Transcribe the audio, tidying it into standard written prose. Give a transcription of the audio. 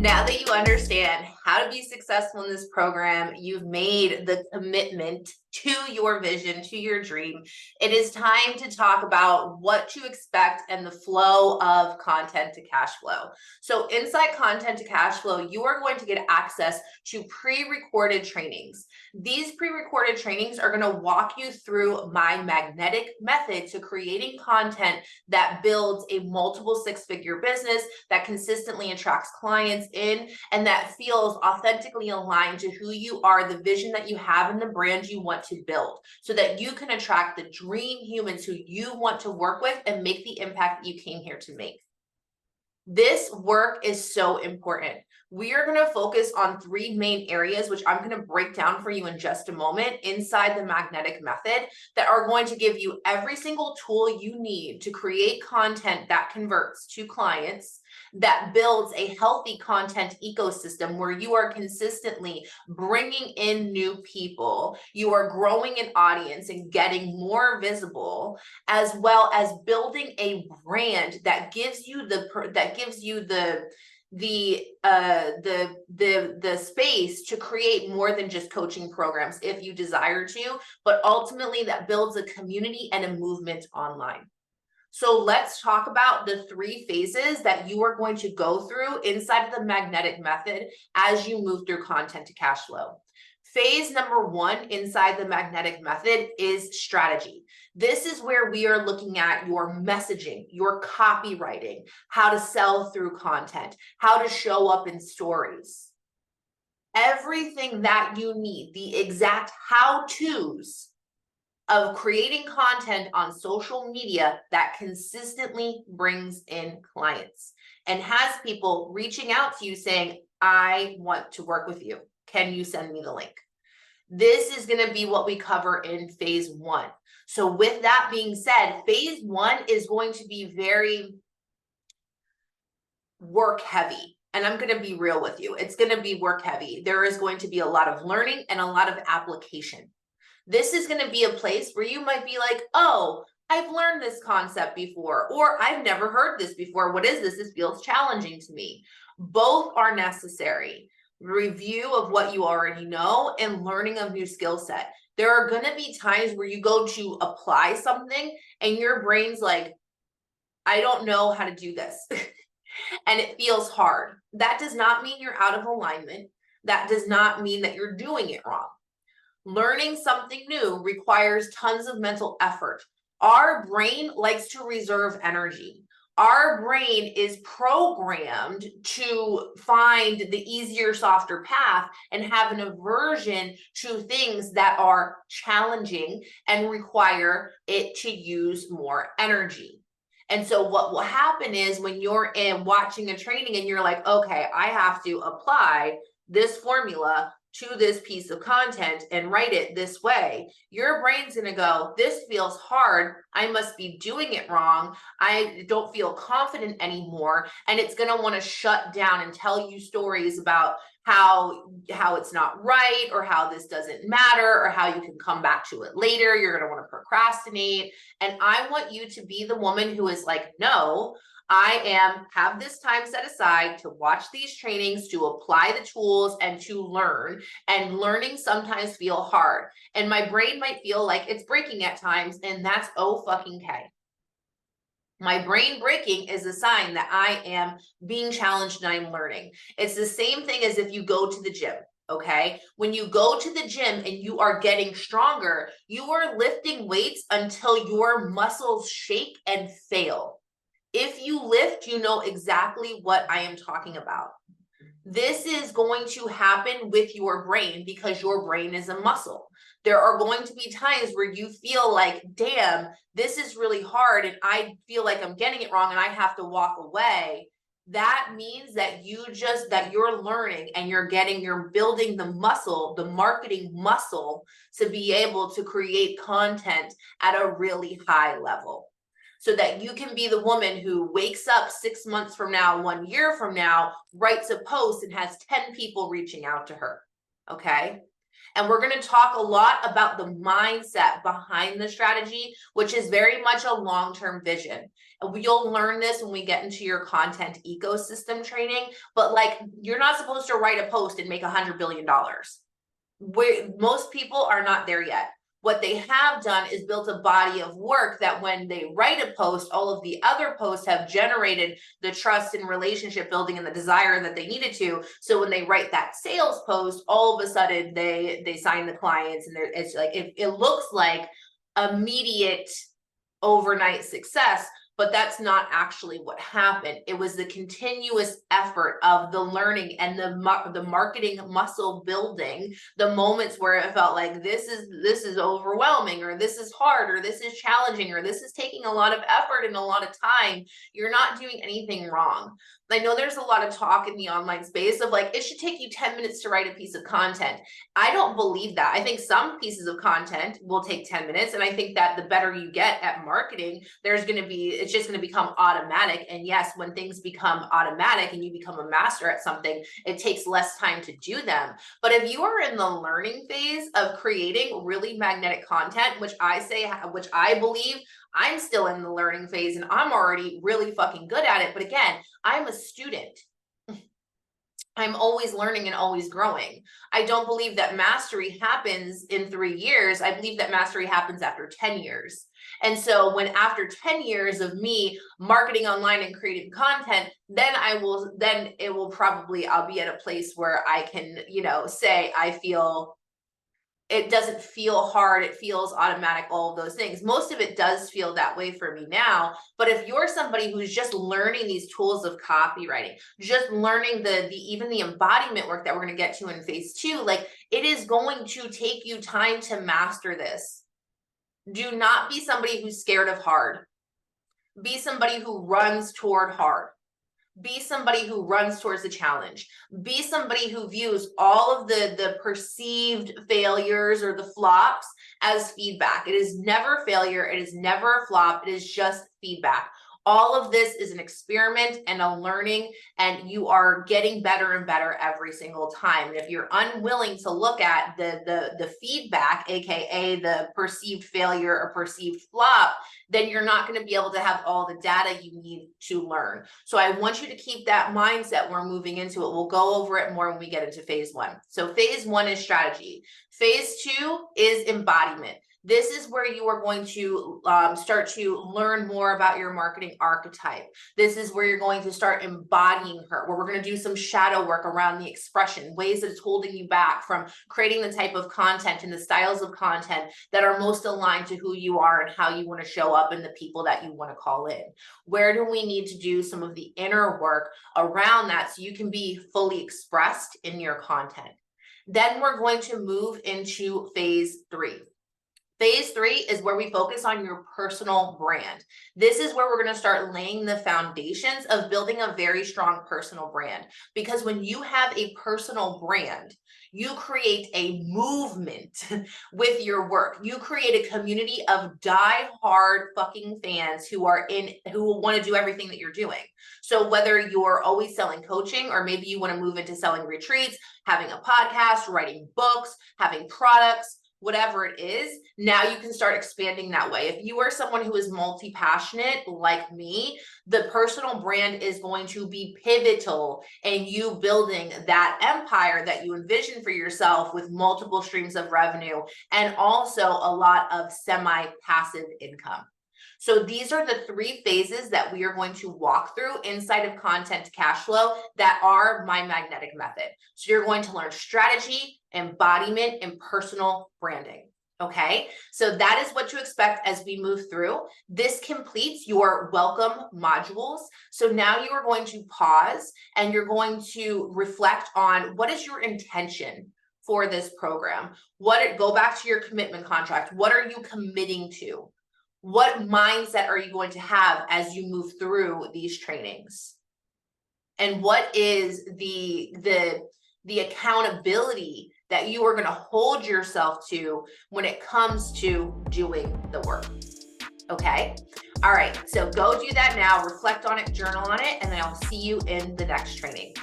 Now that you understand how to be successful in this program, you've made the commitment to your vision, to your dream. It is time to talk about what to expect and the flow of content to cash flow. So inside content to cash flow, you are going to get access to pre-recorded trainings. These pre-recorded trainings are going to walk you through my magnetic method to creating content that builds a multiple six-figure business that consistently attracts clients in and that feels authentically aligned to who you are, the vision that you have, and the brand you want to build, so that you can attract the dream humans who you want to work with and make the impact that you came here to make. This work is so important. We are going to focus on three main areas, which I'm going to break down for you in just a moment inside the magnetic method, that are going to give you every single tool you need to create content that converts to clients, that builds a healthy content ecosystem where you are consistently bringing in new people, you are growing an audience and getting more visible, as well as building a brand that gives you the space to create more than just coaching programs if you desire to, but ultimately that builds a community and a movement online. So let's talk about the three phases that you are going to go through inside of the magnetic method as you move through content to cash flow. Phase number one inside the magnetic method is strategy. This is where we are looking at your messaging, your copywriting, how to sell through content, how to show up in stories. Everything that you need, the exact how-tos of creating content on social media that consistently brings in clients and has people reaching out to you saying, I want to work with you. Can you send me the link? This is going to be what we cover in phase one. So with that being said, phase one is going to be very work heavy. And I'm going to be real with you. It's going to be work heavy. There is going to be a lot of learning and a lot of application. This is going to be a place where you might be like, oh, I've learned this concept before, or I've never heard this before. What is this? This feels challenging to me. Both are necessary. Review of what you already know and learning of new skill set. There are going to be times where you go to apply something and your brain's like, I don't know how to do this. And it feels hard. That does not mean you're out of alignment. That does not mean that you're doing it wrong. Learning something new requires tons of mental effort. Our brain likes to reserve energy. Our brain is programmed to find the easier, softer path and have an aversion to things that are challenging and require it to use more energy. And so what will happen is when you're watching a training and you're like, okay, I have to apply this formula to this piece of content and write it this way, your brain's going to go, this feels hard. I must be doing it wrong. I don't feel confident anymore. And it's going to want to shut down and tell you stories about how it's not right, or how this doesn't matter, or how you can come back to it later. You're going to want to procrastinate. And I want you to be the woman who is like, no, I have this time set aside to watch these trainings, to apply the tools and to learn. And learning sometimes feel hard. And my brain might feel like it's breaking at times, and that's oh-fucking-K. My brain breaking is a sign that I am being challenged and I'm learning. It's the same thing as if you go to the gym. Okay. When you go to the gym and you are getting stronger, you are lifting weights until your muscles shake and fail. If you lift, you know exactly what I am talking about. This is going to happen with your brain because your brain is a muscle. There are going to be times where you feel like, damn, this is really hard and I feel like I'm getting it wrong and I have to walk away. That means that you're learning and you're building the muscle, the marketing muscle, to be able to create content at a really high level, so that you can be the woman who wakes up 6 months from now, 1 year from now, writes a post and has 10 people reaching out to her. Okay. And we're going to talk a lot about the mindset behind the strategy, which is very much a long-term vision. You'll learn this when we get into your content ecosystem training, but like, you're not supposed to write a post and make $100 billion. Most people are not there yet. What they have done is built a body of work that when they write a post, all of the other posts have generated the trust and relationship building and the desire that they needed to. So when they write that sales post, all of a sudden they sign the clients, and it's like, it looks like immediate overnight success, but that's not actually what happened. It was the continuous effort of the learning and the marketing muscle building, the moments where it felt like this is overwhelming, or this is hard, or this is challenging, or this is taking a lot of effort and a lot of time. You're not doing anything wrong. I know there's a lot of talk in the online space of like, it should take you 10 minutes to write a piece of content. I don't believe that. I think some pieces of content will take 10 minutes. And I think that the better you get at marketing, it's just going to become automatic. And yes, when things become automatic and you become a master at something, it takes less time to do them. But if you are in the learning phase of creating really magnetic content, which I believe, I'm still in the learning phase and I'm already really fucking good at it. But again, I'm a student. I'm always learning and always growing. I don't believe that mastery happens in 3 years. I believe that mastery happens after 10 years. And so when after 10 years of me marketing online and creating content, then I'll be at a place where I can, say I feel it doesn't feel hard. It feels automatic, all of those things. Most of it does feel that way for me now. But if you're somebody who's just learning these tools of copywriting, just learning even the embodiment work that we're going to get to in phase 2, like, it is going to take you time to master this. Do not be somebody who's scared of hard. Be somebody who runs toward hard. Be somebody who runs towards the challenge. Be somebody who views all of the perceived failures or the flops as feedback. It is never failure. It is never a flop. It is just feedback. All of this is an experiment and a learning, and you are getting better and better every single time. And if you're unwilling to look at the feedback, aka the perceived failure or perceived flop, then you're not going to be able to have all the data you need to learn. So I want you to keep that mindset when we're moving into it. We'll go over it more when we get into phase 1. So phase 1 is strategy. Phase 2 is embodiment. This is where you are going to start to learn more about your marketing archetype. This is where you're going to start embodying her, where we're going to do some shadow work around the expression, ways that it's holding you back from creating the type of content and the styles of content that are most aligned to who you are and how you want to show up and the people that you want to call in. Where do we need to do some of the inner work around that so you can be fully expressed in your content? Then we're going to move into phase 3. Phase 3 is where we focus on your personal brand. This is where we're going to start laying the foundations of building a very strong personal brand. Because when you have a personal brand, you create a movement with your work. You create a community of die-hard fucking fans who will want to do everything that you're doing. So whether you're always selling coaching, or maybe you want to move into selling retreats, having a podcast, writing books, having products, whatever it is, now you can start expanding that way. If you are someone who is multi-passionate like me, the personal brand is going to be pivotal in you building that empire that you envision for yourself with multiple streams of revenue and also a lot of semi-passive income. So these are the 3 phases that we are going to walk through inside of content cash flow that are my magnetic method. So you're going to learn strategy, embodiment, and personal branding. Okay, so that is what to expect as we move through. This completes your welcome modules. So now you are going to pause and you're going to reflect on what is your intention for this program. Go back to your commitment contract. What are you committing to? What mindset are you going to have as you move through these trainings? And what is the accountability that you are going to hold yourself to when it comes to doing the work? Okay. All right. So go do that now, reflect on it, journal on it, and then I'll see you in the next training.